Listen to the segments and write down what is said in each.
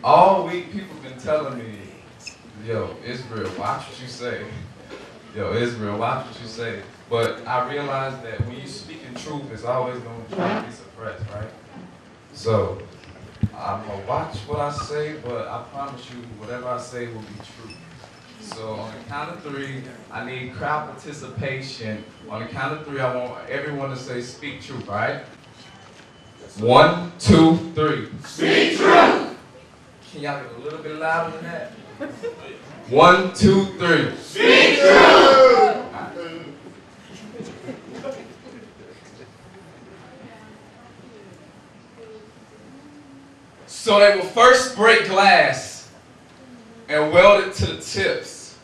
All week, people been telling me, yo, Israel, watch what you say. Yo, Israel, watch what you say. But I realized that when you speak in truth, it's always going to try to be suppressed, right? So, I'm going to watch what I say, but I promise you, whatever I say will be true. So, on the count of three, I need crowd participation. On the count of three, I want everyone to say, speak truth, all right? 1, 2, 3. Speak truth! Can y'all get a little bit louder than that? 1, 2, 3. Speak truth! So they will first break glass and weld it to the tips.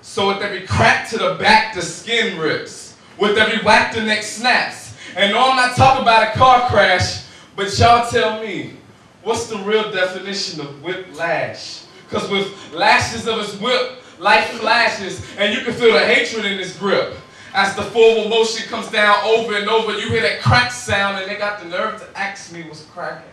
So with every crack to the back, the skin rips. With every whack, the neck snaps. And no, I'm not talking about a car crash, but y'all tell me, what's the real definition of whiplash? Because with lashes of his whip, life flashes, and you can feel the hatred in his grip. As the forward motion comes down over and over, you hear that crack sound, and they got the nerve to ask me what's cracking.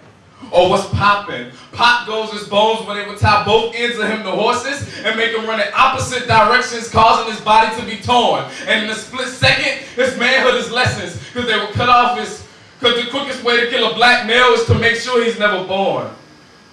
Or what's popping? Pop goes his bones when they would tie both ends of him to horses and make him run in opposite directions, causing his body to be torn. And in a split second, his manhood is lessons, because they would cut off his, because the quickest way to kill a black male is to make sure he's never born.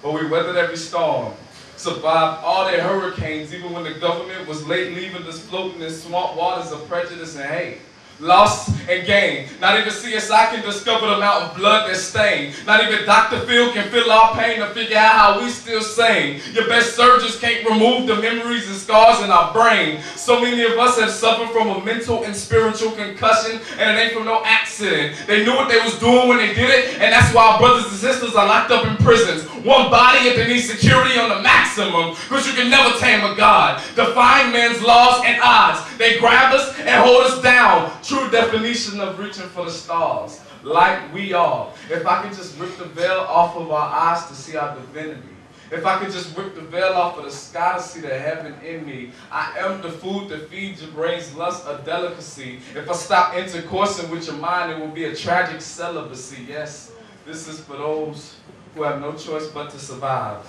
But we weathered every storm, survived all their hurricanes, even when the government was late leaving us floating in swamp waters of prejudice and hate. Lost and gained. Not even CSI can discover the amount of blood that's stained. Not even Dr. Phil can feel our pain to figure out how we still sane. Your best surgeons can't remove the memories and scars in our brain. So many of us have suffered from a mental and spiritual concussion, and it ain't from no accident. They knew what they was doing when they did it, and that's why our brothers and sisters are locked up in prisons. One body if they need security on the maximum, because you can never tame a God. Defying man's laws and odds. They grab us and hold us down. True definition of reaching for the stars, like we are. If I could just rip the veil off of our eyes to see our divinity. If I could just rip the veil off of the sky to see the heaven in me. I am the food that feeds your brain's lust, a delicacy. If I stop intercoursing with your mind, it will be a tragic celibacy. Yes, this is for those who have no choice but to survive.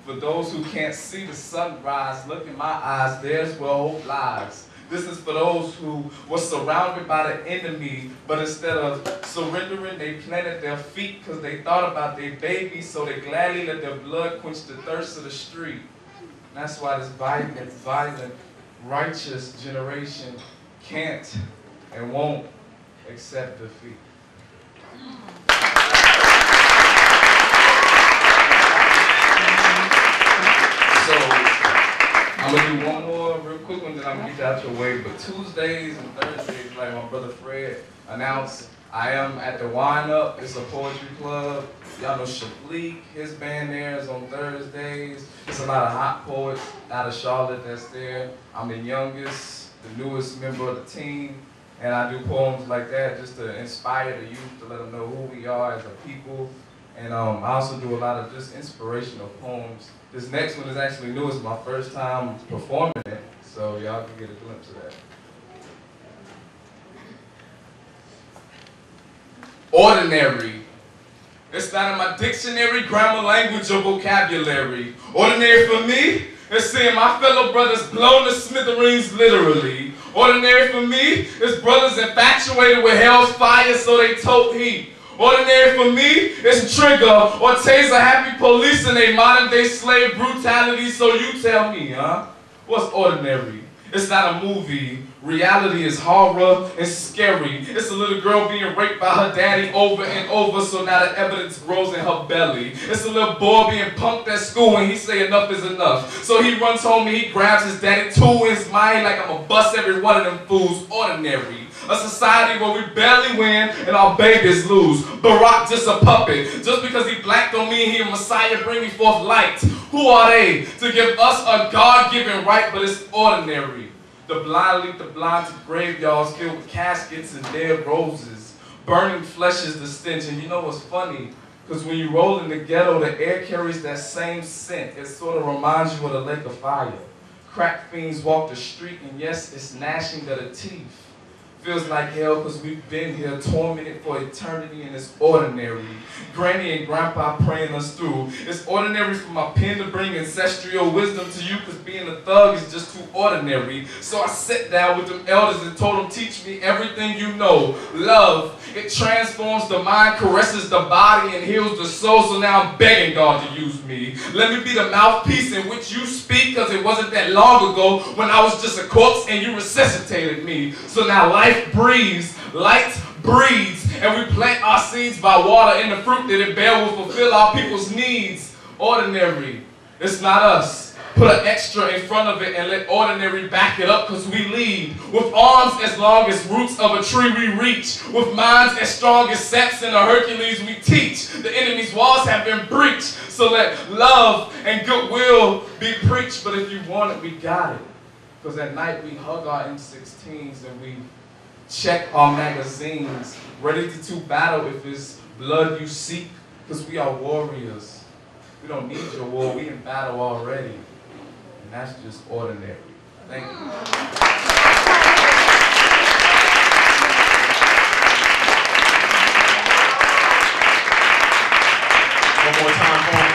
For those who can't see the sunrise, look in my eyes, there's where hope lies. This is for those who were surrounded by the enemy, but instead of surrendering, they planted their feet because they thought about their baby, so they gladly let their blood quench the thirst of the street. And that's why this violent, righteous generation can't and won't accept defeat. I'm going to do one more real quick one, then I'm going to get you out your way. But Tuesdays and Thursdays, like my brother Fred announced, I am at the Wine Up. It's a poetry club. Y'all know Shableek, his band there is on Thursdays. It's a lot of hot poets out of Charlotte that's there. I'm the youngest, the newest member of the team. And I do poems like that just to inspire the youth, to let them know who we are as a people. And I also do a lot of just inspirational poems. This next one is actually new. It's my first time performing it, so y'all can get a glimpse of that. Ordinary. It's not in my dictionary, grammar, language, or vocabulary. Ordinary for me is seeing my fellow brothers blown to smithereens literally. Ordinary for me is brothers infatuated with hell's fire so they tote heat. Ordinary for me is trigger or taser happy police in a modern day slave brutality, so you tell me, huh? What's ordinary? It's not a movie. Reality is horror and scary. It's a little girl being raped by her daddy over and over, so now the evidence grows in her belly. It's a little boy being punked at school and he say enough is enough. So he runs home and he grabs his daddy too in his mind like I'm gonna bust every one of them fools. Ordinary. A society where we barely win and our babies lose. Barack just a puppet. Just because he black don't mean he a messiah bringing forth light. Who are they to give us a God-given right, but it's ordinary. The blind lead the blind to graveyards filled with caskets and dead roses. Burning flesh is the stench. And you know what's funny? Because when you roll in the ghetto, the air carries that same scent. It sort of reminds you of the lake of fire. Crack fiends walk the street, and yes, it's gnashing of the teeth. Feels like hell because we've been here tormented for eternity and it's ordinary. Granny and Grandpa praying us through. It's ordinary for my pen to bring ancestral wisdom to you because being a thug is just too ordinary. So I sat down with them elders and told them, teach me everything you know. Love, it transforms the mind, caresses the body, and heals the soul. So now I'm begging God to use me. Let me be the mouthpiece in which you speak because it wasn't that long ago when I was just a corpse and you resuscitated me. So now life breathes, light breeds, and we plant our seeds by water, and the fruit that it bear will fulfill our people's needs. Ordinary, it's not us. Put an extra in front of it and let ordinary back it up because we lead. With arms as long as roots of a tree we reach. With minds as strong as Samson or Hercules we teach. The enemy's walls have been breached. So let love and goodwill be preached. But if you want it, we got it. Because at night we hug our M16s and we check our magazines. Ready to do battle if it's blood you seek. Because we are warriors. We don't need your war. We in battle already. And that's just ordinary. Thank you. One more time for